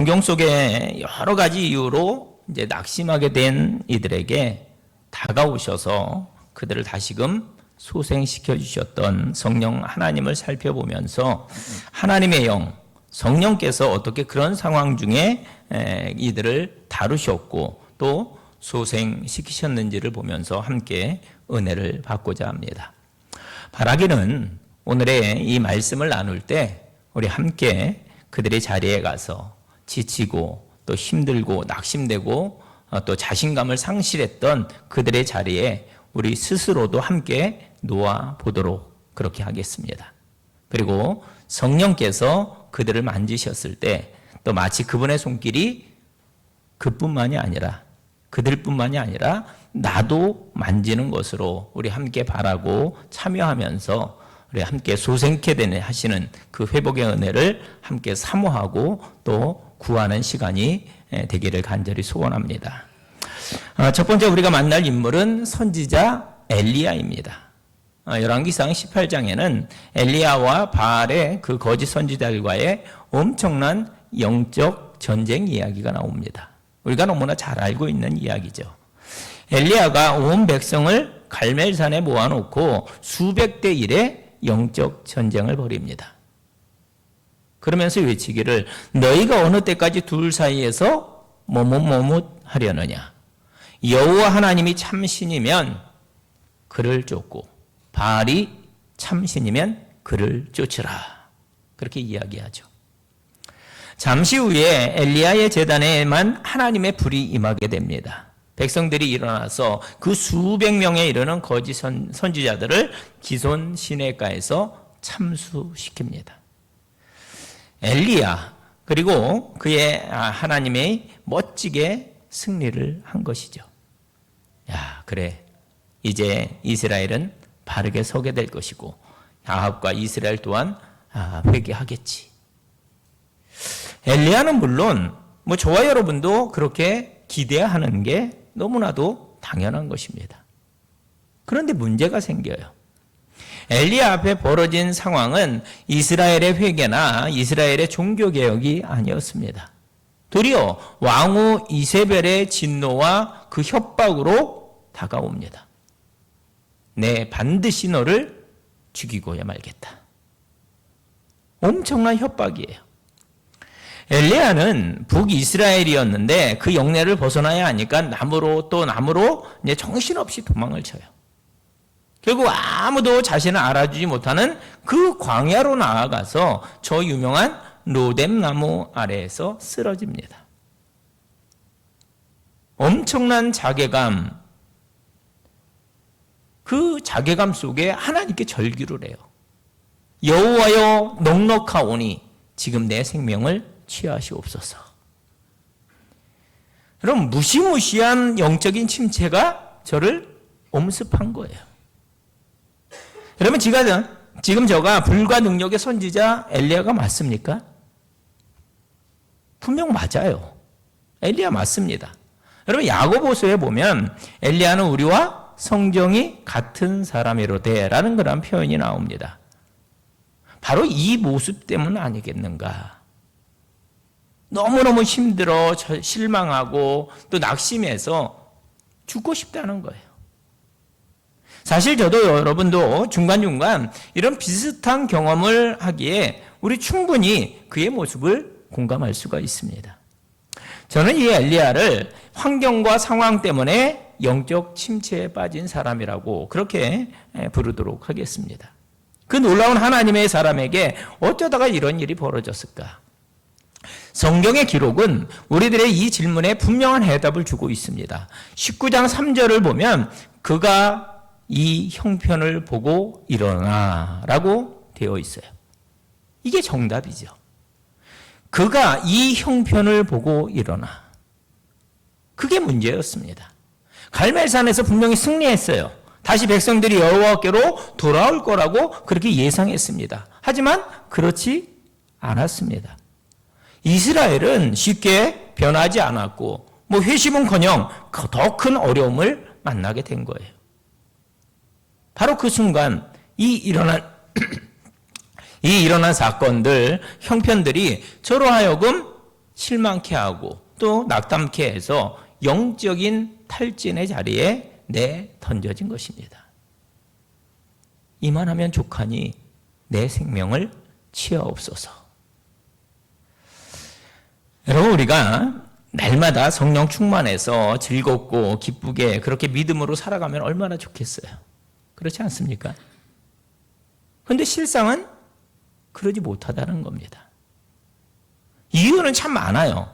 성경 속에 여러 가지 이유로 이제 낙심하게 된 이들에게 다가오셔서 그들을 다시금 소생시켜 주셨던 성령 하나님을 살펴보면서 하나님의 영, 성령께서 어떻게 그런 상황 중에 이들을 다루셨고 또 소생시키셨는지를 보면서 함께 은혜를 받고자 합니다. 바라기는 오늘의 이 말씀을 나눌 때 우리 함께 그들의 자리에 가서 지치고 또 힘들고 낙심되고 또 자신감을 상실했던 그들의 자리에 우리 스스로도 함께 놓아 보도록 그렇게 하겠습니다. 그리고 성령께서 그들을 만지셨을 때 또 마치 그분의 손길이 그뿐만이 아니라 그들뿐만이 아니라 나도 만지는 것으로 우리 함께 바라고 참여하면서 우리 함께 소생케 되는 하시는 그 회복의 은혜를 함께 사모하고 또 구하는 시간이 되기를 간절히 소원합니다. 첫 번째 우리가 만날 인물은 선지자 엘리야입니다. 열왕기상 18장에는 엘리야와 바알의 그 거짓 선지자들과의 엄청난 영적 전쟁 이야기가 나옵니다. 우리가 너무나 잘 알고 있는 이야기죠. 엘리야가 온 백성을 갈멜산에 모아놓고 수백 대 1의 영적 전쟁을 벌입니다. 그러면서 외치기를 너희가 어느 때까지 둘 사이에서 머뭇머뭇하려느냐. 여호와 하나님이 참신이면 그를 쫓고 바알이 참신이면 그를 쫓으라. 그렇게 이야기하죠. 잠시 후에 엘리야의 제단에만 하나님의 불이 임하게 됩니다. 백성들이 일어나서 그 수백 명에 이르는 거짓 선지자들을 기손 시내가에서 참수시킵니다. 엘리야 그리고 그의 하나님의 멋지게 승리를 한 것이죠. 야, 그래. 이제 이스라엘은 바르게 서게 될 것이고 아합과 이스라엘 또한 회개하겠지. 엘리야는 물론 저와 여러분도 그렇게 기대하는 게 너무나도 당연한 것입니다. 그런데 문제가 생겨요. 엘리야 앞에 벌어진 상황은 이스라엘의 회개나 이스라엘의 종교개혁이 아니었습니다. 도리어 왕후 이세벨의 진노와 그 협박으로 다가옵니다. 내 반드시 너를 죽이고야 말겠다. 엄청난 협박이에요. 엘리야는 북이스라엘이었는데 그 영내를 벗어나야 하니까 나무로 또 나무로 이제 정신없이 도망을 쳐요. 결국 아무도 자신을 알아주지 못하는 그 광야로 나아가서 저 유명한 로뎀 나무 아래에서 쓰러집니다. 엄청난 자괴감, 그 자괴감 속에 하나님께 절규를 해요. 여호와여 넉넉하오니 지금 내 생명을 취하시옵소서. 그럼 무시무시한 영적인 침체가 저를 엄습한 거예요. 여러분 지금 저가 불가능력의 선지자 엘리야가 맞습니까? 분명 맞아요. 엘리야 맞습니다. 여러분 야고보서에 보면 엘리야는 우리와 성정이 같은 사람이로되라는 그런 표현이 나옵니다. 바로 이 모습 때문 아니겠는가? 너무너무 힘들어 실망하고 또 낙심해서 죽고 싶다는 거예요. 사실 저도 여러분도 중간중간 이런 비슷한 경험을 하기에 우리 충분히 그의 모습을 공감할 수가 있습니다. 저는 이 엘리야를 환경과 상황 때문에 영적 침체에 빠진 사람이라고 그렇게 부르도록 하겠습니다. 그 놀라운 하나님의 사람에게 어쩌다가 이런 일이 벌어졌을까? 성경의 기록은 우리들의 이 질문에 분명한 해답을 주고 있습니다. 19장 3절을 보면 그가 이 형편을 보고 일어나라고 되어 있어요. 이게 정답이죠. 그가 이 형편을 보고 일어나. 그게 문제였습니다. 갈멜산에서 분명히 승리했어요. 다시 백성들이 여호와께로 돌아올 거라고 그렇게 예상했습니다. 하지만 그렇지 않았습니다. 이스라엘은 쉽게 변하지 않았고 회심은커녕 더 큰 어려움을 만나게 된 거예요. 바로 그 순간 이 일어난 사건들, 형편들이 저로 하여금 실망케 하고 또 낙담케 해서 영적인 탈진의 자리에 내던져진 것입니다. 이만하면 족하니 내 생명을 치어옵소서. 여러분, 우리가 날마다 성령 충만해서 즐겁고 기쁘게 그렇게 믿음으로 살아가면 얼마나 좋겠어요. 그렇지 않습니까? 그런데 실상은 그러지 못하다는 겁니다. 이유는 참 많아요.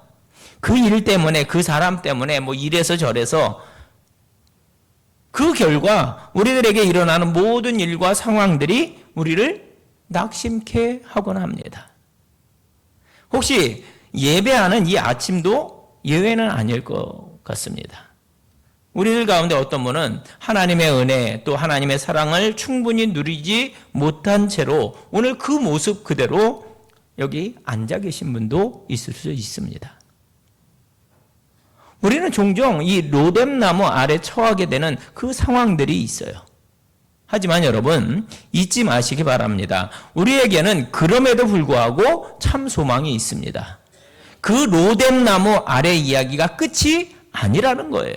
그 일 때문에, 그 사람 때문에 뭐 이래서 저래서 그 결과 우리들에게 일어나는 모든 일과 상황들이 우리를 낙심케 하곤 합니다. 혹시 예배하는 이 아침도 예외는 아닐 것 같습니다. 우리들 가운데 어떤 분은 하나님의 은혜 또 하나님의 사랑을 충분히 누리지 못한 채로 오늘 그 모습 그대로 여기 앉아 계신 분도 있을 수 있습니다. 우리는 종종 이 로뎀나무 아래 처하게 되는 그 상황들이 있어요. 하지만 여러분, 잊지 마시기 바랍니다. 우리에게는 그럼에도 불구하고 참 소망이 있습니다. 그 로뎀나무 아래 이야기가 끝이 아니라는 거예요.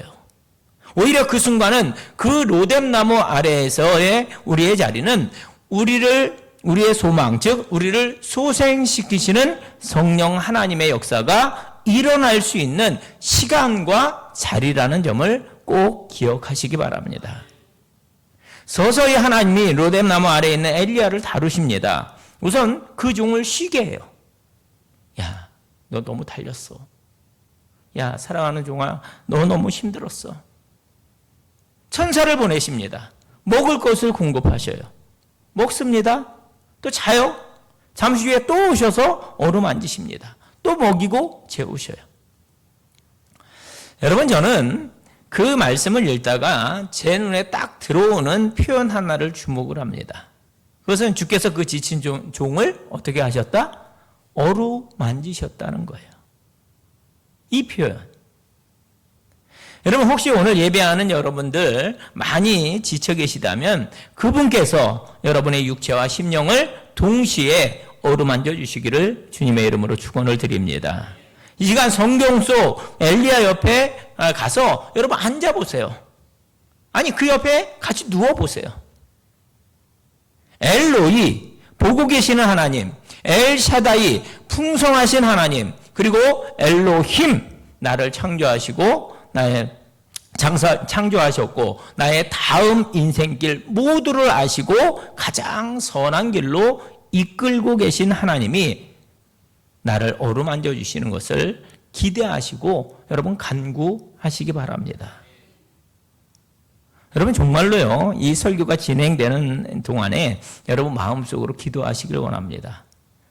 오히려 그 순간은 그 로뎀나무 아래에서의 우리의 자리는 우리의 소망, 즉 우리를 소생시키시는 성령 하나님의 역사가 일어날 수 있는 시간과 자리라는 점을 꼭 기억하시기 바랍니다. 서서히 하나님이 로뎀나무 아래에 있는 엘리야를 다루십니다. 우선 그 종을 쉬게 해요. 야, 너 너무 달렸어. 야, 사랑하는 종아, 너 너무 힘들었어. 천사를 보내십니다. 먹을 것을 공급하셔요. 먹습니다. 또 자요. 잠시 후에 또 오셔서 어루만지십니다. 또 먹이고 재우셔요. 여러분, 저는 그 말씀을 읽다가 제 눈에 딱 들어오는 표현 하나를 주목을 합니다. 그것은 주께서 그 지친 종을 어떻게 하셨다? 어루만지셨다는 거예요. 이 표현. 여러분, 혹시 오늘 예배하는 여러분들 많이 지쳐 계시다면 그분께서 여러분의 육체와 심령을 동시에 어루만져 주시기를 주님의 이름으로 축원을 드립니다. 이 시간 성경 속 엘리야 옆에 가서 여러분 앉아보세요. 아니, 그 옆에 같이 누워보세요. 엘로이, 보고 계시는 하나님, 엘샤다이, 풍성하신 하나님, 그리고 엘로힘, 나를 창조하시고 나의 창조하셨고 나의 다음 인생길 모두를 아시고 가장 선한 길로 이끌고 계신 하나님이 나를 어루만져 주시는 것을 기대하시고 여러분 간구하시기 바랍니다. 여러분, 정말로요, 이 설교가 진행되는 동안에 여러분 마음속으로 기도하시길 원합니다.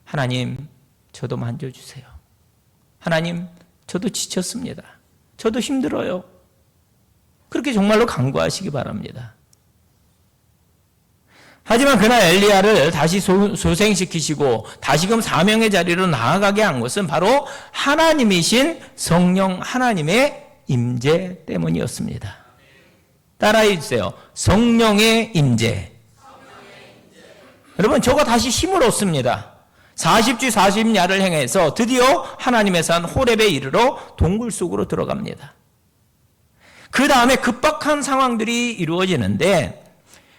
하나님, 저도 만져주세요. 하나님, 저도 지쳤습니다. 저도 힘들어요. 그렇게 정말로 간구하시기 바랍니다. 하지만 그날 엘리야를 다시 소생시키시고 다시금 사명의 자리로 나아가게 한 것은 바로 하나님이신 성령 하나님의 임재 때문이었습니다. 따라해 주세요. 성령의 임재. 여러분, 저가 다시 힘을 얻습니다. 40주 40야를 행해서 드디어 하나님의 산 호렙에 이르러 동굴 속으로 들어갑니다. 그 다음에 급박한 상황들이 이루어지는데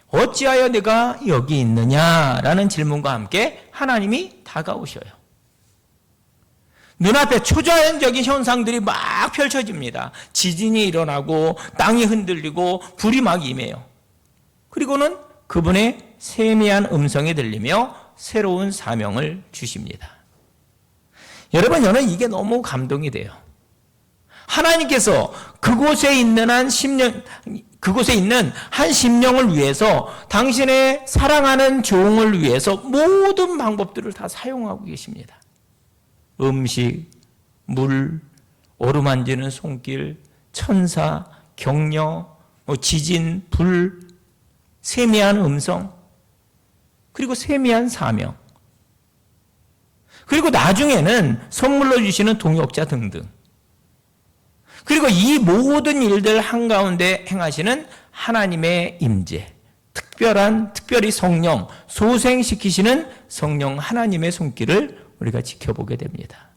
어찌하여 내가 여기 있느냐라는 질문과 함께 하나님이 다가오셔요. 눈앞에 초자연적인 현상들이 막 펼쳐집니다. 지진이 일어나고 땅이 흔들리고 불이 막 임해요. 그리고는 그분의 세미한 음성이 들리며 새로운 사명을 주십니다. 여러분, 저는 이게 너무 감동이 돼요. 하나님께서 그곳에 있는 한 심령을 위해서 당신의 사랑하는 종을 위해서 모든 방법들을 다 사용하고 계십니다. 음식, 물, 어루만지는 손길, 천사, 격려, 지진, 불, 세미한 음성, 그리고 세미한 사명, 그리고 나중에는 선물로 주시는 동역자 등등. 그리고 이 모든 일들 한가운데 행하시는 하나님의 임재, 특별히 성령, 소생시키시는 성령 하나님의 손길을 우리가 지켜보게 됩니다.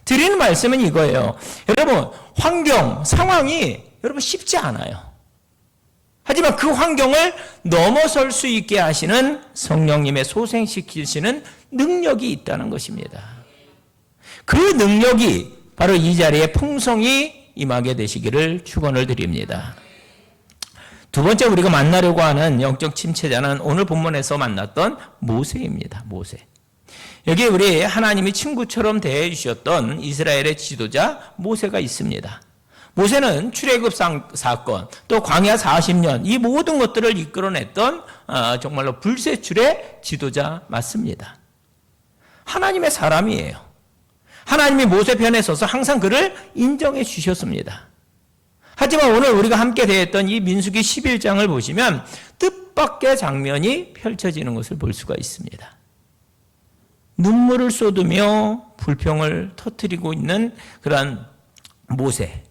드리는 말씀은 이거예요. 여러분, 환경, 상황이 여러분 쉽지 않아요. 하지만 그 환경을 넘어설 수 있게 하시는 성령님의 소생시키시는 능력이 있다는 것입니다. 그 능력이 바로 이 자리에 풍성히 임하게 되시기를 축원을 드립니다. 두 번째 우리가 만나려고 하는 영적 침체자는 오늘 본문에서 만났던 모세입니다. 모세. 여기 우리 하나님이 친구처럼 대해 주셨던 이스라엘의 지도자 모세가 있습니다. 모세는 출애굽 사건, 또 광야 40년 이 모든 것들을 이끌어냈던 정말로 불세출의 지도자 맞습니다. 하나님의 사람이에요. 하나님이 모세 편에 서서 항상 그를 인정해 주셨습니다. 하지만 오늘 우리가 함께 대했던 이 민수기 11장을 보시면 뜻밖의 장면이 펼쳐지는 것을 볼 수가 있습니다. 눈물을 쏟으며 불평을 터뜨리고 있는 그러한 모세.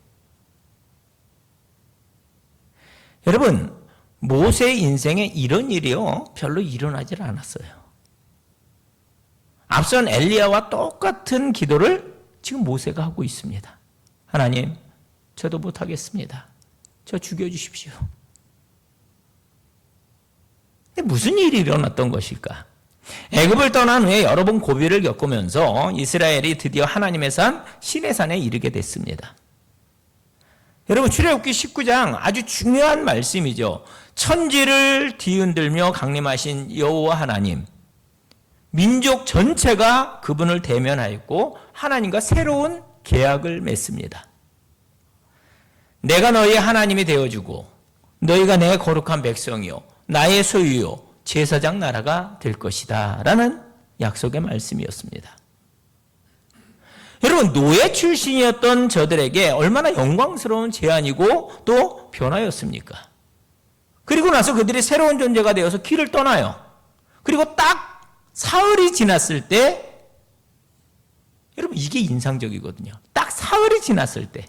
여러분, 모세의 인생에 이런 일이요 별로 일어나질 않았어요. 앞선 엘리야와 똑같은 기도를 지금 모세가 하고 있습니다. 하나님, 저도 못하겠습니다. 저 죽여주십시오. 근데 무슨 일이 일어났던 것일까? 애굽을 떠난 후에 여러 번 고비를 겪으면서 이스라엘이 드디어 하나님의 산 시내산에 이르게 됐습니다. 여러분, 출애굽기 19장 아주 중요한 말씀이죠. 천지를 뒤흔들며 강림하신 여호와 하나님, 민족 전체가 그분을 대면하였고 하나님과 새로운 계약을 맺습니다. 내가 너희의 하나님이 되어주고 너희가 내 거룩한 백성이요 나의 소유요 제사장 나라가 될 것이다 라는 약속의 말씀이었습니다. 여러분, 노예 출신이었던 저들에게 얼마나 영광스러운 제안이고 또 변화였습니까? 그리고 나서 그들이 새로운 존재가 되어서 길을 떠나요. 그리고 딱 사흘이 지났을 때, 여러분 이게 인상적이거든요. 딱 사흘이 지났을 때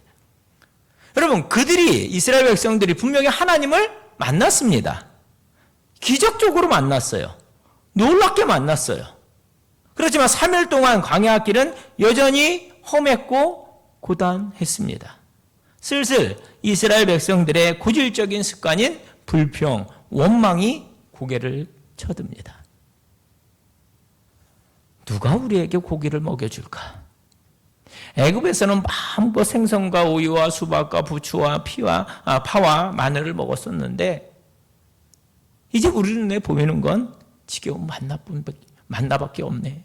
여러분, 그들이 이스라엘 백성들이 분명히 하나님을 만났습니다. 기적적으로 만났어요. 놀랍게 만났어요. 그렇지만 3일 동안 광야 길은 여전히 험했고 고단했습니다. 슬슬 이스라엘 백성들의 고질적인 습관인 불평, 원망이 고개를 쳐듭니다. 누가 우리에게 고기를 먹여줄까? 애굽에서는 마음껏 생선과 우유와 수박과 부추와 파와 마늘을 먹었었는데 이제 우리 눈에 보이는 건 지겨운 만나밖에 없네.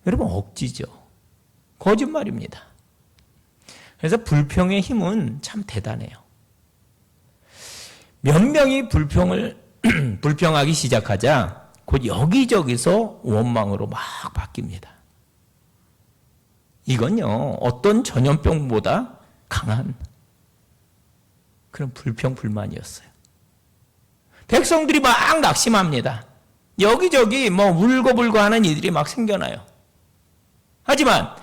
여러분, 억지죠. 거짓말입니다. 그래서 불평의 힘은 참 대단해요. 몇 명이 불평하기 시작하자 곧 여기저기서 원망으로 막 바뀝니다. 이건요, 어떤 전염병보다 강한 그런 불평, 불만이었어요. 백성들이 막 낙심합니다. 여기저기 울고불고 하는 이들이 막 생겨나요. 하지만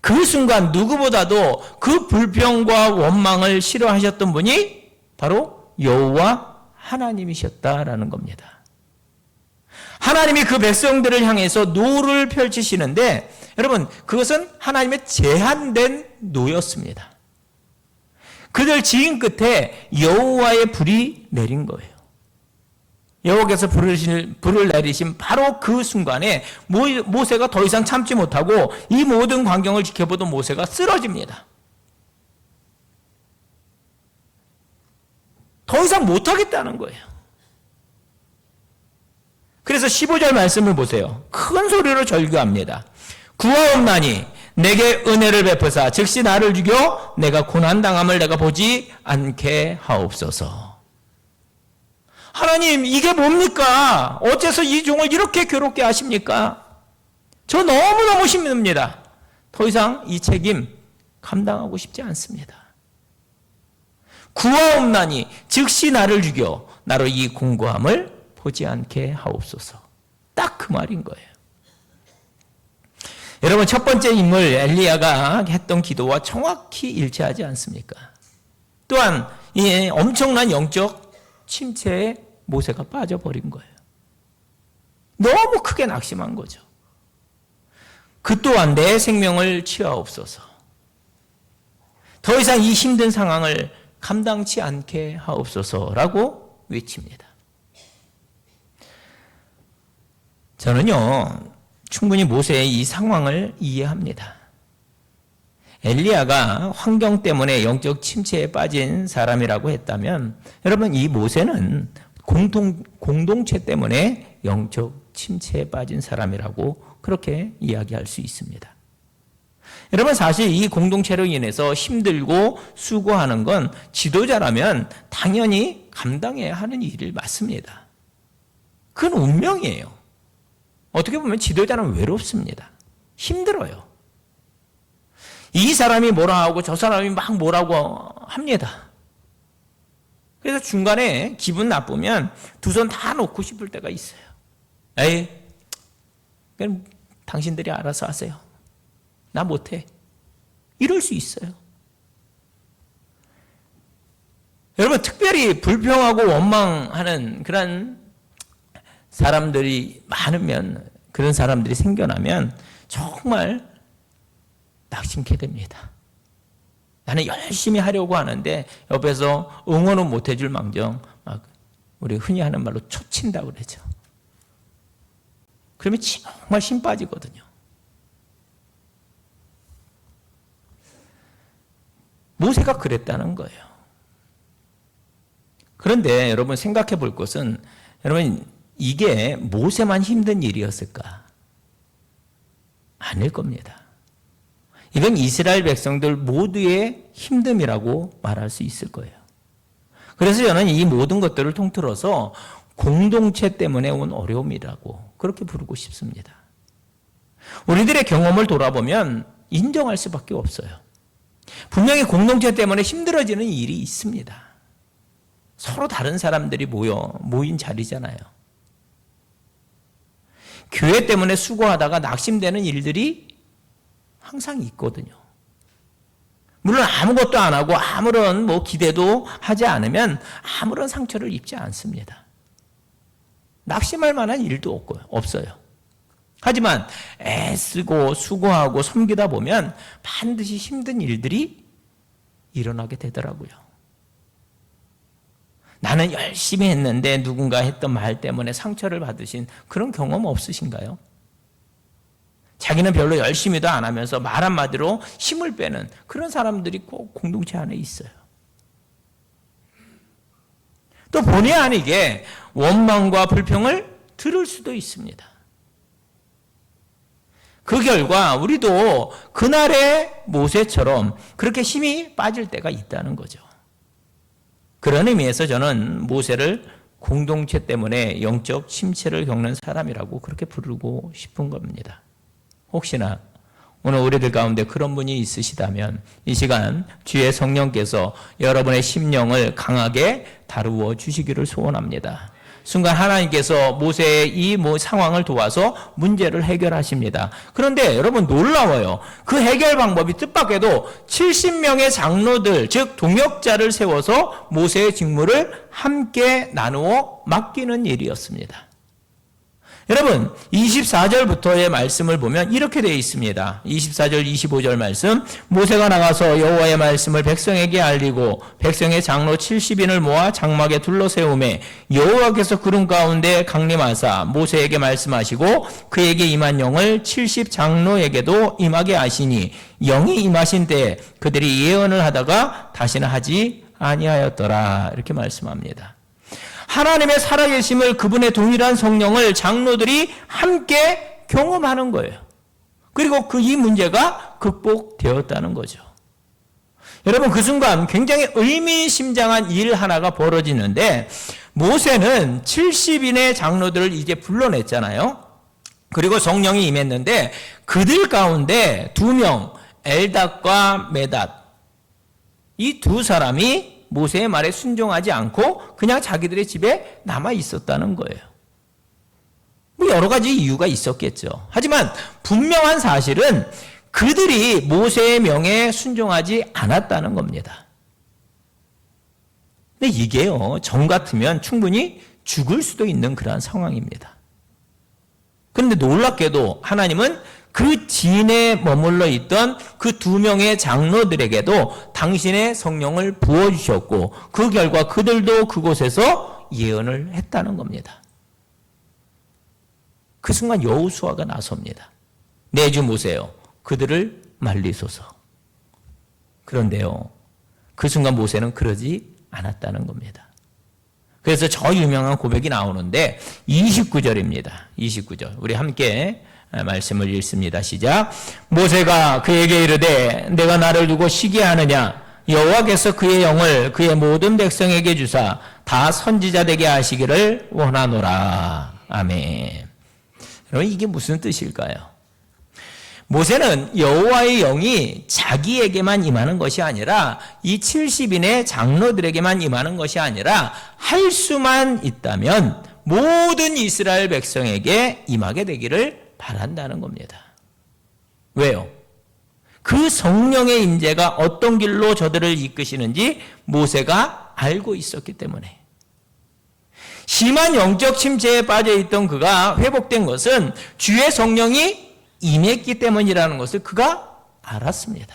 그 순간 누구보다도 그 불평과 원망을 싫어하셨던 분이 바로 여호와 하나님이셨다라는 겁니다. 하나님이 그 백성들을 향해서 노를 펼치시는데 여러분, 그것은 하나님의 제한된 노였습니다. 그들 지인 끝에 여호와의 불이 내린 거예요. 여호와께서 불을 내리신 바로 그 순간에 모세가 더 이상 참지 못하고 이 모든 광경을 지켜보던 모세가 쓰러집니다. 더 이상 못하겠다는 거예요. 그래서 15절 말씀을 보세요. 큰 소리로 절규합니다. 구하옵나니 내게 은혜를 베푸사 즉시 나를 죽여 내가 고난당함을 내가 보지 않게 하옵소서. 하나님, 이게 뭡니까? 어째서 이 종을 이렇게 괴롭게 하십니까? 저 너무너무 힘듭니다. 더 이상 이 책임 감당하고 싶지 않습니다. 구하옵나니 즉시 나를 죽여 나로 이 공고함을 보지 않게 하옵소서. 딱 그 말인 거예요. 여러분, 첫 번째 인물 엘리야가 했던 기도와 정확히 일치하지 않습니까? 또한 이 엄청난 영적 침체에 모세가 빠져버린 거예요. 너무 크게 낙심한 거죠. 그 또한 내 생명을 취하옵소서. 더 이상 이 힘든 상황을 감당치 않게 하옵소서라고 외칩니다. 저는요, 충분히 모세의 이 상황을 이해합니다. 엘리야가 환경 때문에 영적 침체에 빠진 사람이라고 했다면, 여러분, 이 모세는 공동체 때문에 영적 침체에 빠진 사람이라고 그렇게 이야기할 수 있습니다. 여러분, 사실 이 공동체로 인해서 힘들고 수고하는 건 지도자라면 당연히 감당해야 하는 일이 맞습니다. 그건 운명이에요. 어떻게 보면 지도자는 외롭습니다. 힘들어요. 이 사람이 뭐라 하고 저 사람이 막 뭐라고 합니다. 그래서 중간에 기분 나쁘면 두 손 다 놓고 싶을 때가 있어요. 에이, 그럼 당신들이 알아서 하세요. 나 못해. 이럴 수 있어요. 여러분, 특별히 불평하고 원망하는 그런 사람들이 많으면, 그런 사람들이 생겨나면 정말 낙심케 됩니다. 나는 열심히 하려고 하는데 옆에서 응원은 못 해줄 망정 막 우리 흔히 하는 말로 초친다고 그러죠. 그러면 정말 힘 빠지거든요. 모세가 그랬다는 거예요. 그런데 여러분 생각해 볼 것은, 여러분 이게 모세만 힘든 일이었을까? 아닐 겁니다. 이건 이스라엘 백성들 모두의 힘듦이라고 말할 수 있을 거예요. 그래서 저는 이 모든 것들을 통틀어서 공동체 때문에 온 어려움이라고 그렇게 부르고 싶습니다. 우리들의 경험을 돌아보면 인정할 수밖에 없어요. 분명히 공동체 때문에 힘들어지는 일이 있습니다. 서로 다른 사람들이 모인 자리잖아요. 교회 때문에 수고하다가 낙심되는 일들이 항상 있거든요. 물론 아무것도 안 하고 아무런 기대도 하지 않으면 아무런 상처를 입지 않습니다. 낙심할 만한 일도 없어요. 하지만 애쓰고 수고하고 섬기다 보면 반드시 힘든 일들이 일어나게 되더라고요. 나는 열심히 했는데 누군가 했던 말 때문에 상처를 받으신 그런 경험 없으신가요? 자기는 별로 열심히도 안 하면서 말 한마디로 힘을 빼는 그런 사람들이 꼭 공동체 안에 있어요. 또 본의 아니게 원망과 불평을 들을 수도 있습니다. 그 결과 우리도 그날의 모세처럼 그렇게 힘이 빠질 때가 있다는 거죠. 그런 의미에서 저는 모세를 공동체 때문에 영적 침체를 겪는 사람이라고 그렇게 부르고 싶은 겁니다. 혹시나 오늘 우리들 가운데 그런 분이 있으시다면 이 시간 주의 성령께서 여러분의 심령을 강하게 다루어 주시기를 소원합니다. 순간 하나님께서 모세의 이 상황을 도와서 문제를 해결하십니다. 그런데 여러분 놀라워요. 그 해결 방법이 뜻밖에도 70명의 장로들, 즉 동역자를 세워서 모세의 직무를 함께 나누어 맡기는 일이었습니다. 여러분 24절부터의 말씀을 보면 이렇게 되어 있습니다. 24절 25절 말씀, 모세가 나가서 여호와의 말씀을 백성에게 알리고 백성의 장로 70인을 모아 장막에 둘러세우매 여호와께서 구름 가운데 강림하사 모세에게 말씀하시고 그에게 임한 영을 70 장로에게도 임하게 하시니 영이 임하신 때에 그들이 예언을 하다가 다시는 하지 아니하였더라. 이렇게 말씀합니다. 하나님의 살아계심을, 그분의 동일한 성령을 장로들이 함께 경험하는 거예요. 그리고 이 문제가 극복되었다는 거죠. 여러분 그 순간 굉장히 의미심장한 일 하나가 벌어지는데, 모세는 70인의 장로들을 이제 불러냈잖아요. 그리고 성령이 임했는데 그들 가운데 2명, 엘닷과 메닷, 이 두 사람이 모세의 말에 순종하지 않고 그냥 자기들의 집에 남아 있었다는 거예요. 여러 가지 이유가 있었겠죠. 하지만 분명한 사실은 그들이 모세의 명에 순종하지 않았다는 겁니다. 근데 이게요, 정 같으면 충분히 죽을 수도 있는 그러한 상황입니다. 그런데 놀랍게도 하나님은 그 진에 머물러 있던 그 2명의 장로들에게도 당신의 성령을 부어주셨고 그 결과 그들도 그곳에서 예언을 했다는 겁니다. 그 순간 여호수아가 나섭니다. 내 주 모세요, 그들을 말리소서. 그런데요, 그 순간 모세는 그러지 않았다는 겁니다. 그래서 저 유명한 고백이 나오는데 29절입니다. 29절. 우리 함께 말씀을 읽습니다. 시작. 모세가 그에게 이르되 내가 나를 두고 시기하느냐? 여호와께서 그의 영을 그의 모든 백성에게 주사 다 선지자 되게 하시기를 원하노라. 아멘. 여러분, 이게 무슨 뜻일까요? 모세는 여호와의 영이 자기에게만 임하는 것이 아니라 이 70인의 장로들에게만 임하는 것이 아니라 할 수만 있다면 모든 이스라엘 백성에게 임하게 되기를 바란다는 겁니다. 왜요? 그 성령의 임재가 어떤 길로 저들을 이끄시는지 모세가 알고 있었기 때문에. 심한 영적 침체에 빠져있던 그가 회복된 것은 주의 성령이 임했기 때문이라는 것을 그가 알았습니다.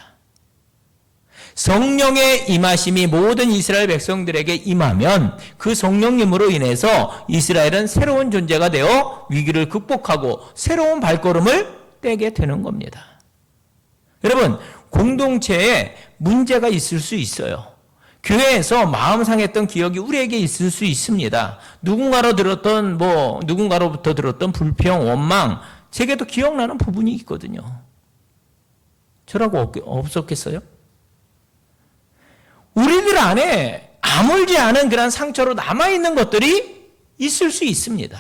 성령의 임하심이 모든 이스라엘 백성들에게 임하면 그 성령님으로 인해서 이스라엘은 새로운 존재가 되어 위기를 극복하고 새로운 발걸음을 떼게 되는 겁니다. 여러분, 공동체에 문제가 있을 수 있어요. 교회에서 마음 상했던 기억이 우리에게 있을 수 있습니다. 누군가로부터 들었던 불평, 원망, 제게도 기억나는 부분이 있거든요. 저라고 없었겠어요? 우리들 안에 아물지 않은 그런 상처로 남아있는 것들이 있을 수 있습니다.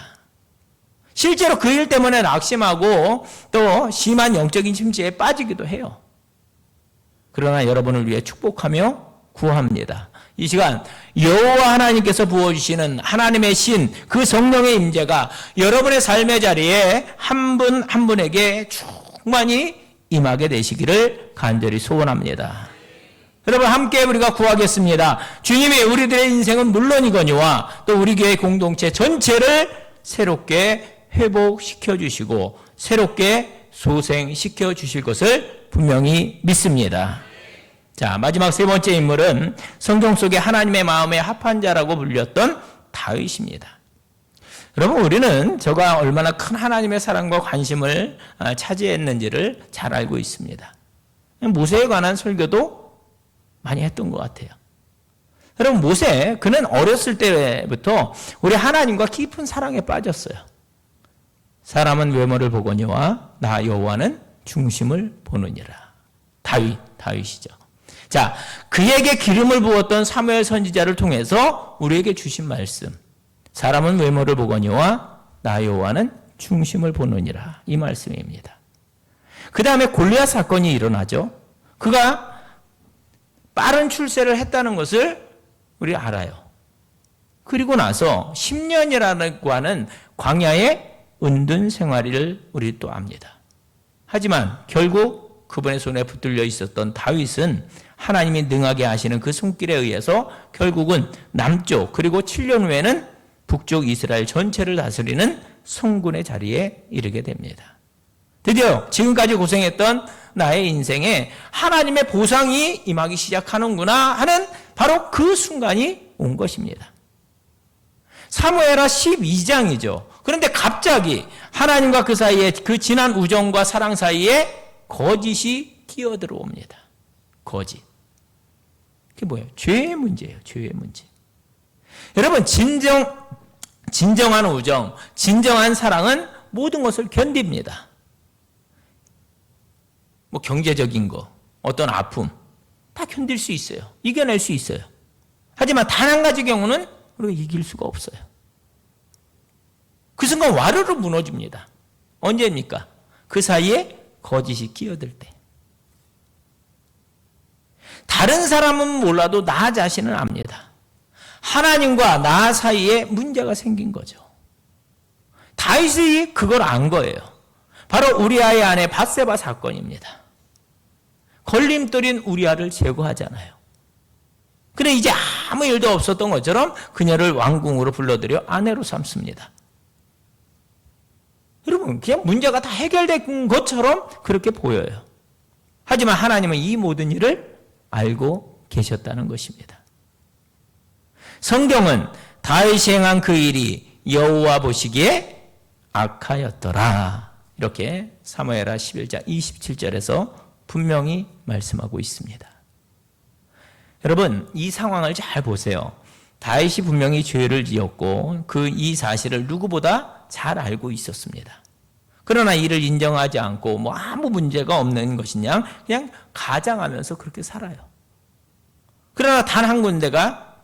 실제로 그 일 때문에 낙심하고 또 심한 영적인 침체에 빠지기도 해요. 그러나 여러분을 위해 축복하며 구합니다. 이 시간 여호와 하나님께서 부어주시는 하나님의 신, 그 성령의 임재가 여러분의 삶의 자리에 한 분 한 분에게 충만히 임하게 되시기를 간절히 소원합니다. 여러분, 함께 우리가 구하겠습니다. 주님이 우리들의 인생은 물론이거니와 또 우리 교회 공동체 전체를 새롭게 회복시켜 주시고 새롭게 소생시켜 주실 것을 분명히 믿습니다. 자, 마지막 세 번째 인물은 성경 속에 하나님의 마음에 합한 자라고 불렸던 다윗입니다. 여러분, 우리는 저가 얼마나 큰 하나님의 사랑과 관심을 차지했는지를 잘 알고 있습니다. 모세에 관한 설교도 많이 했던 것 같아요. 여러분, 모세, 그는 어렸을 때부터 우리 하나님과 깊은 사랑에 빠졌어요. 사람은 외모를 보거니와 나 여호와는 중심을 보느니라. 다윗이죠. 자, 그에게 기름을 부었던 사무엘 선지자를 통해서 우리에게 주신 말씀. 사람은 외모를 보거니와 나 여호와는 중심을 보느니라. 이 말씀입니다. 그 다음에 골리앗 사건이 일어나죠. 그가 빠른 출세를 했다는 것을 우리 알아요. 그리고 나서 10년이라고 하는 광야의 은둔 생활을 우리 또 압니다. 하지만 결국 그분의 손에 붙들려 있었던 다윗은 하나님이 능하게 하시는 그 손길에 의해서 결국은 남쪽 그리고 7년 후에는 북쪽 이스라엘 전체를 다스리는 성군의 자리에 이르게 됩니다. 드디어 지금까지 고생했던 나의 인생에 하나님의 보상이 임하기 시작하는구나 하는 바로 그 순간이 온 것입니다. 사무엘하 12장이죠. 그런데 갑자기 하나님과 그 사이에, 그 진한 우정과 사랑 사이에 거짓이 끼어들어옵니다. 거짓. 그게 뭐예요? 죄의 문제예요. 죄의 문제. 여러분, 진정한 우정, 진정한 사랑은 모든 것을 견딥니다. 뭐 경제적인 거, 어떤 아픔 다 견딜 수 있어요. 이겨낼 수 있어요. 하지만 단 한 가지 경우는 우리가 이길 수가 없어요. 그 순간 와르르 무너집니다. 언제입니까? 그 사이에 거짓이 끼어들 때. 다른 사람은 몰라도 나 자신은 압니다. 하나님과 나 사이에 문제가 생긴 거죠. 다윗이 그걸 안 거예요. 바로 우리아의 아내 밧세바 사건입니다. 걸림돌인 우리아를 제거하잖아요. 그런데 이제 아무 일도 없었던 것처럼 그녀를 왕궁으로 불러들여 아내로 삼습니다. 여러분, 그냥 문제가 다 해결된 것처럼 그렇게 보여요. 하지만 하나님은 이 모든 일을 알고 계셨다는 것입니다. 성경은 다윗이 행한 그 일이 여호와 보시기에 악하였더라. 이렇게 사무엘하 11장 27절에서 분명히 말씀하고 있습니다. 여러분, 이 상황을 잘 보세요. 다윗이 분명히 죄를 지었고 이 사실을 누구보다 잘 알고 있었습니다. 그러나 이를 인정하지 않고 아무 문제가 없는 것이냐 그냥 가장하면서 그렇게 살아요. 그러나 단 한 군데가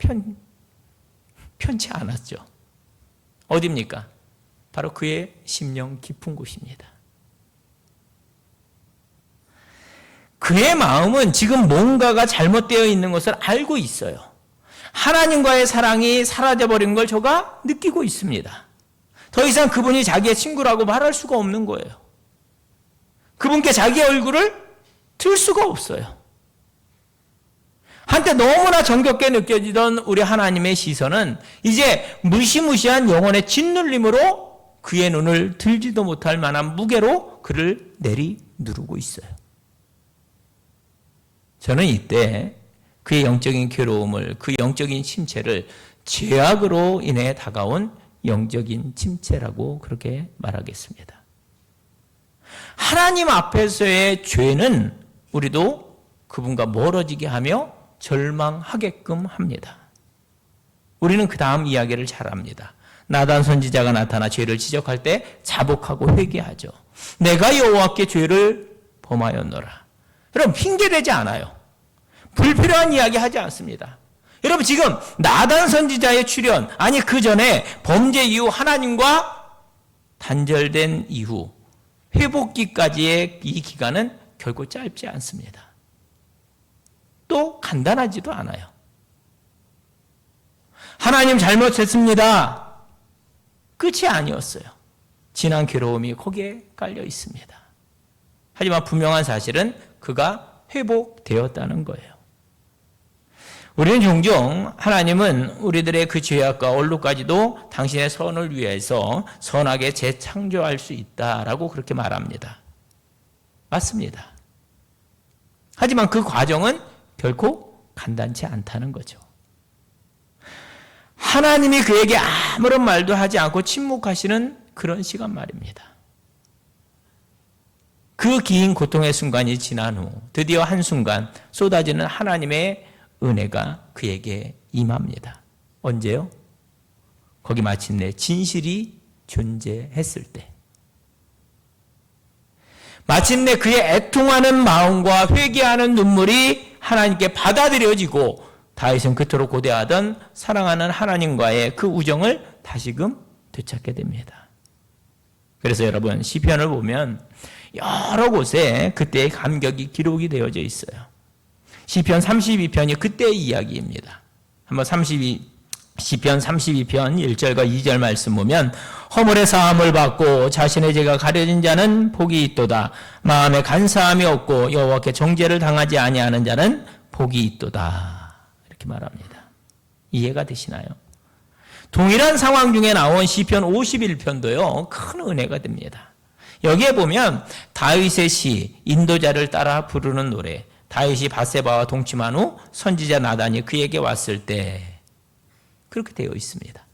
편치 않았죠. 어디입니까? 바로 그의 심령 깊은 곳입니다. 그의 마음은 지금 뭔가가 잘못되어 있는 것을 알고 있어요. 하나님과의 사랑이 사라져버린 걸 저가 느끼고 있습니다. 더 이상 그분이 자기의 친구라고 말할 수가 없는 거예요. 그분께 자기의 얼굴을 들 수가 없어요. 한때 너무나 정겹게 느껴지던 우리 하나님의 시선은 이제 무시무시한 영혼의 짓눌림으로 그의 눈을 들지도 못할 만한 무게로 그를 내리누르고 있어요. 저는 이때 그의 영적인 괴로움을, 그 영적인 침체를 죄악으로 인해 다가온 영적인 침체라고 그렇게 말하겠습니다. 하나님 앞에서의 죄는 우리도 그분과 멀어지게 하며 절망하게끔 합니다. 우리는 그 다음 이야기를 잘 압니다. 나단 선지자가 나타나 죄를 지적할 때 자복하고 회개하죠. 내가 여호와께 죄를 범하였노라. 여러분, 핑계대지 않아요. 불필요한 이야기 하지 않습니다. 여러분, 지금 나단 선지자의 출현, 아니 그 전에 범죄 이후 하나님과 단절된 이후 회복기까지의 이 기간은 결코 짧지 않습니다. 또 간단하지도 않아요. 하나님 잘못했습니다. 끝이 아니었어요. 지난 괴로움이 거기에 깔려 있습니다. 하지만 분명한 사실은 그가 회복되었다는 거예요. 우리는 종종 하나님은 우리들의 그 죄악과 얼룩까지도 당신의 선을 위해서 선하게 재창조할 수 있다라고 그렇게 말합니다. 맞습니다. 하지만 그 과정은 결코 간단치 않다는 거죠. 하나님이 그에게 아무런 말도 하지 않고 침묵하시는 그런 시간 말입니다. 그 긴 고통의 순간이 지난 후 드디어 한순간 쏟아지는 하나님의 은혜가 그에게 임합니다. 언제요? 거기 마침내 진실이 존재했을 때. 마침내 그의 애통하는 마음과 회개하는 눈물이 하나님께 받아들여지고 다윗은 그토록 고대하던 사랑하는 하나님과의 그 우정을 다시금 되찾게 됩니다. 그래서 여러분, 시편을 보면 여러 곳에 그때의 감격이 기록이 되어져 있어요. 시편 32편이 그때의 이야기입니다. 한번 시편 32편 1절과 2절 말씀 보면 허물의 사함을 받고 자신의 죄가 가려진 자는 복이 있도다. 마음에 간사함이 없고 여호와께 정죄를 당하지 아니하는 자는 복이 있도다. 이렇게 말합니다. 이해가 되시나요? 동일한 상황 중에 나온 시편 51편도요. 큰 은혜가 됩니다. 여기에 보면 다윗의 시, 인도자를 따라 부르는 노래, 다윗이 밧세바와 동침한 후 선지자 나단이 그에게 왔을 때 그렇게 되어 있습니다.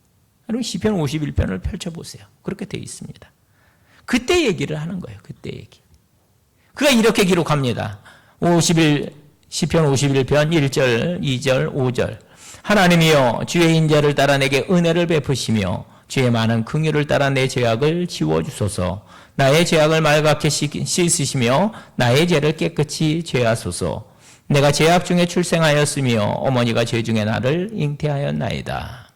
여러분, 시편 51편을 펼쳐보세요. 그렇게 되어 있습니다. 그때 얘기를 하는 거예요. 그때 얘기. 그가 이렇게 기록합니다. 시편 51편 1절, 2절, 5절. 하나님이여, 주의 인자를 따라 내게 은혜를 베푸시며 주의 많은 긍휼을 따라 내 죄악을 지워주소서. 나의 죄악을 말갛게 씻으시며 나의 죄를 깨끗이 제하소서. 내가 죄악 중에 출생하였으며 어머니가 죄 중에 나를 잉태하였나이다.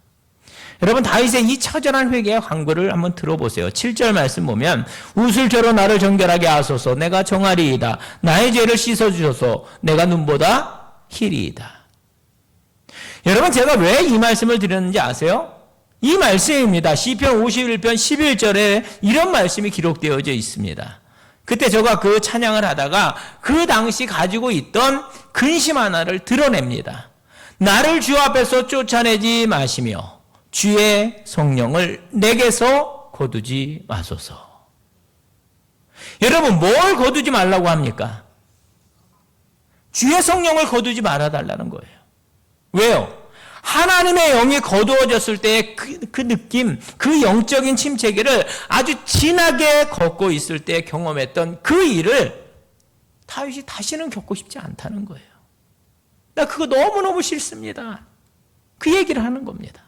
여러분, 다윗의 이 처절한 회개의 간구를 한번 들어보세요. 7절 말씀 보면 우슬죄로 나를 정결하게 하소서. 내가 정하리이다. 나의 죄를 씻어주소서. 내가 눈보다 희리이다. 여러분, 제가 왜 이 말씀을 드렸는지 아세요? 이 말씀입니다. 시편 51편 11절에 이런 말씀이 기록되어져 있습니다. 그때 제가 그 찬양을 하다가 그 당시 가지고 있던 근심 하나를 드러냅니다. 나를 주 앞에서 쫓아내지 마시며 주의 성령을 내게서 거두지 마소서. 여러분, 뭘 거두지 말라고 합니까? 주의 성령을 거두지 말아달라는 거예요. 왜요? 하나님의 영이 거두어졌을 때 그 느낌, 그 영적인 침체기를 아주 진하게 걷고 있을 때 경험했던 그 일을 다윗이 다시는 겪고 싶지 않다는 거예요. 나 그거 너무너무 싫습니다. 그 얘기를 하는 겁니다.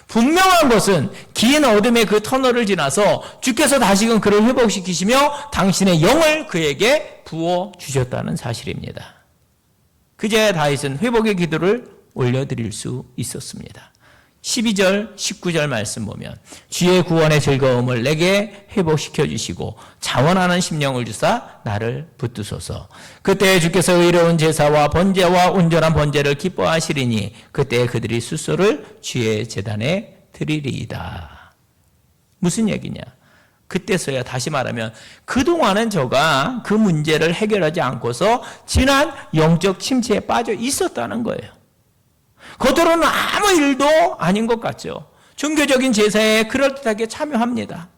분명한 것은 긴 어둠의 그 터널을 지나서 주께서 다시금 그를 회복시키시며 당신의 영을 그에게 부어주셨다는 사실입니다. 그제야 다윗은 회복의 기도를 올려드릴 수 있었습니다. 12절, 19절 말씀 보면 주의 구원의 즐거움을 내게 회복시켜 주시고 자원하는 심령을 주사 나를 붙드소서. 그때 주께서 의로운 제사와 번제와 온전한 번제를 기뻐하시리니 그때 그들이 수소를 주의 제단에 드리리이다. 무슨 얘기냐? 그때서야 다시 말하면 그동안은 저가 그 문제를 해결하지 않고서 지난 영적 침체에 빠져 있었다는 거예요. 겉으로는 아무 일도 아닌 것 같죠. 종교적인 제사에 그럴듯하게 참여합니다.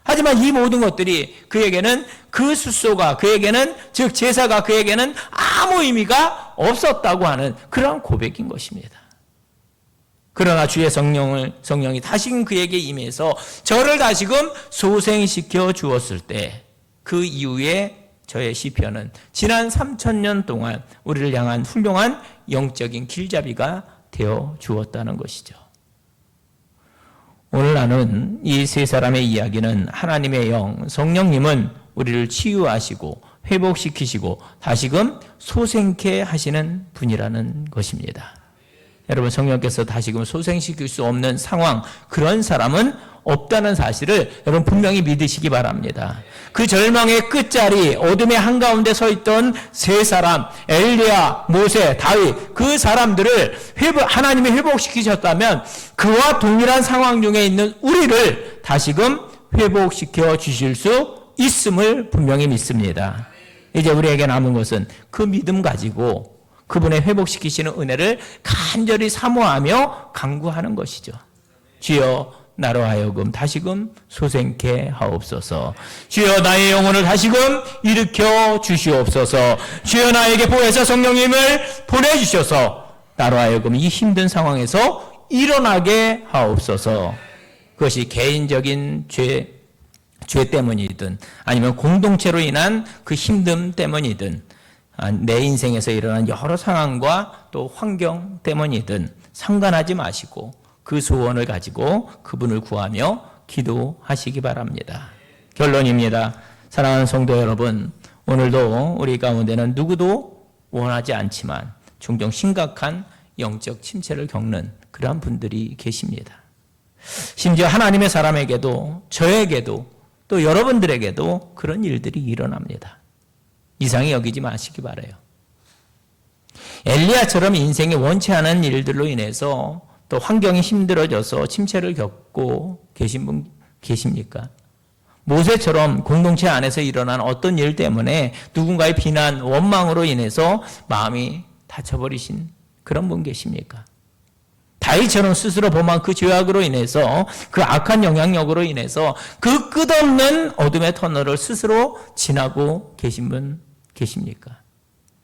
하지만 이 모든 것들이 그에게는 그 숫소가 그에게는 즉 제사가 그에게는 아무 의미가 없었다고 하는 그러한 고백인 것입니다. 그러나 주의 성령이 다시금 그에게 임해서 저를 다시금 소생시켜 주었을 때 그 이후에 저의 시편은 지난 3000년 동안 우리를 향한 훌륭한 영적인 길잡이가 되어 주었다는 것이죠. 오늘 나눈 이 세 사람의 이야기는 하나님의 영, 성령님은 우리를 치유하시고 회복시키시고 다시금 소생케 하시는 분이라는 것입니다. 여러분, 성령께서 다시금 소생시킬 수 없는 상황, 그런 사람은 없다는 사실을 여러분 분명히 믿으시기 바랍니다. 그 절망의 끝자리, 어둠의 한가운데 서 있던 세 사람, 엘리야, 모세, 다윗, 그 사람들을 하나님이 회복시키셨다면 그와 동일한 상황 중에 있는 우리를 다시금 회복시켜 주실 수 있음을 분명히 믿습니다. 이제 우리에게 남은 것은 그 믿음 가지고 그분의 회복시키시는 은혜를 간절히 사모하며 간구하는 것이죠. 주여, 나로 하여금 다시금 소생케 하옵소서. 주여, 나의 영혼을 다시금 일으켜 주시옵소서. 주여, 나에게 보혜사 성령님을 보내주셔서 나로 하여금 이 힘든 상황에서 일어나게 하옵소서. 그것이 개인적인 죄 때문이든 아니면 공동체로 인한 그 힘듦 때문이든 내 인생에서 일어난 여러 상황과 또 환경 때문이든 상관하지 마시고 그 소원을 가지고 그분을 구하며 기도하시기 바랍니다. 결론입니다. 사랑하는 성도 여러분, 오늘도 우리 가운데는 누구도 원하지 않지만 종종 심각한 영적 침체를 겪는 그러한 분들이 계십니다. 심지어 하나님의 사람에게도 저에게도 또 여러분들에게도 그런 일들이 일어납니다. 이상히 여기지 마시기 바라요. 엘리야처럼 인생에 원치 않은 일들로 인해서 또 환경이 힘들어져서 침체를 겪고 계신 분 계십니까? 모세처럼 공동체 안에서 일어난 어떤 일 때문에 누군가의 비난, 원망으로 인해서 마음이 다쳐버리신 그런 분 계십니까? 다윗처럼 스스로 범한 그 죄악으로 인해서 그 악한 영향력으로 인해서 그 끝없는 어둠의 터널을 스스로 지나고 계신 분 계십니까?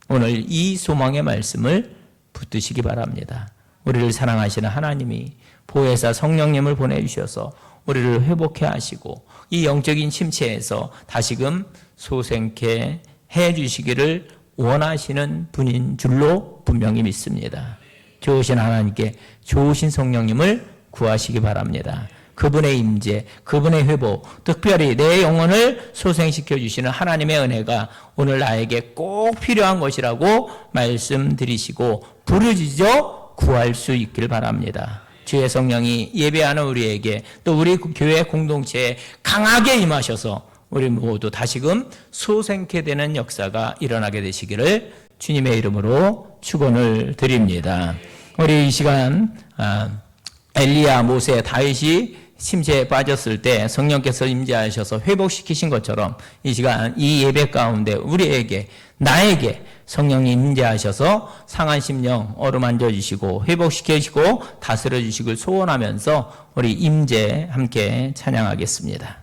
오늘 이 소망의 말씀을 붙드시기 바랍니다. 우리를 사랑하시는 하나님이 보혜사 성령님을 보내주셔서 우리를 회복해 하시고 이 영적인 침체에서 다시금 소생케 해주시기를 원하시는 분인 줄로 분명히 믿습니다. 좋으신 하나님께 좋으신 성령님을 구하시기 바랍니다. 그분의 임재, 그분의 회복, 특별히 내 영혼을 소생시켜 주시는 하나님의 은혜가 오늘 나에게 꼭 필요한 것이라고 말씀드리시고 부르짖어 구할 수 있길 바랍니다. 주의 성령이 예배하는 우리에게 또 우리 교회 공동체에 강하게 임하셔서 우리 모두 다시금 소생케 되는 역사가 일어나게 되시기를 주님의 이름으로 축원을 드립니다. 우리 이 시간 엘리야, 모세, 다윗이 침체에 빠졌을 때 성령께서 임재하셔서 회복시키신 것처럼 이 시간 이 예배 가운데 우리에게 나에게 성령이 임재하셔서 상한 심령 어루만져 주시고 회복시켜 주시고 다스려 주시길 소원하면서 우리 임재 함께 찬양하겠습니다.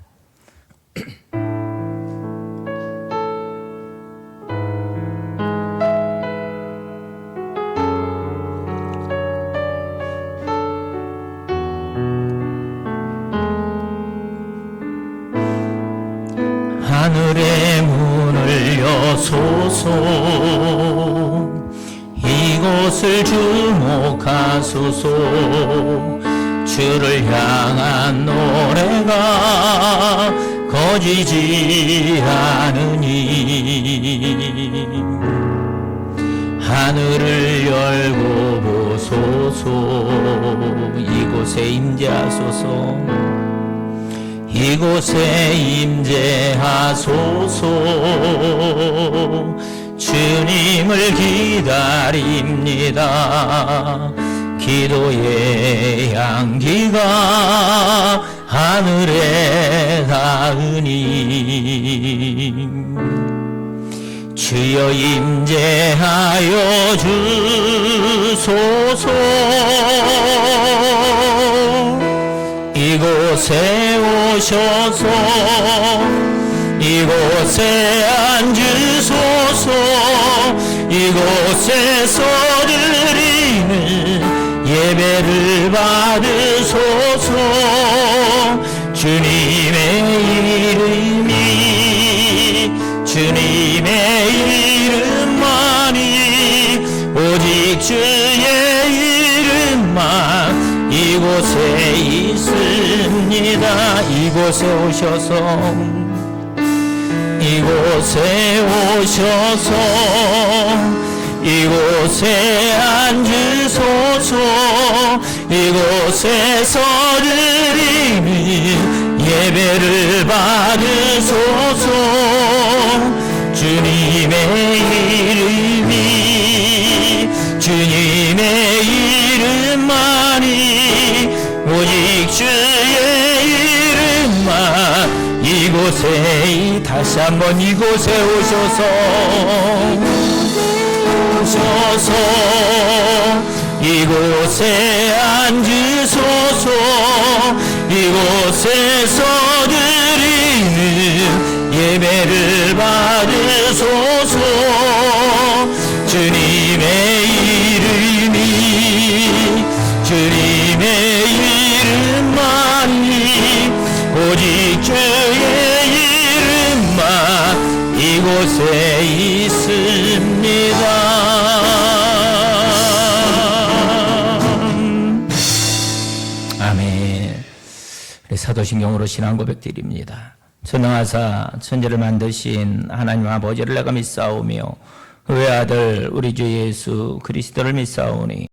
보소서. 이곳을 주목하소서. 주를 향한 노래가 거지지 않으니 하늘을 열고 보소서. 이곳에 임재하소서. 이곳에 임재하소서. 주님을 기다립니다. 기도의 향기가 하늘에 닿으니 주여 임재하여 주소서. 이곳에 오셔서 이곳에 앉으소서. 이곳에서 드리는 예배를 받으소서. 주님의 이름이 주님의 이름만이 오직 주의 이름만 이곳에 있습니다. 이곳에 오셔서 이곳에 오셔서 이곳에 앉으소서. 이곳에서 드리는 예배를 받으소서. 주님의 이름이 주님의 이름만이 오직 주의 이름만 이곳에 다시 한번 이곳에 오셔서 이곳에 앉으소서. 이곳에서 드리는 예배를 받으소서. 주님의 이름이 주님의 이름만이 오직 주의 이름만 이곳에 있습니다. 아멘. 사도신경으로 신앙 고백드립니다. 전능하사 천지를 만드신 하나님 아버지를 내가 믿사오며 그 외아들 우리 주 예수 그리스도를 믿사오니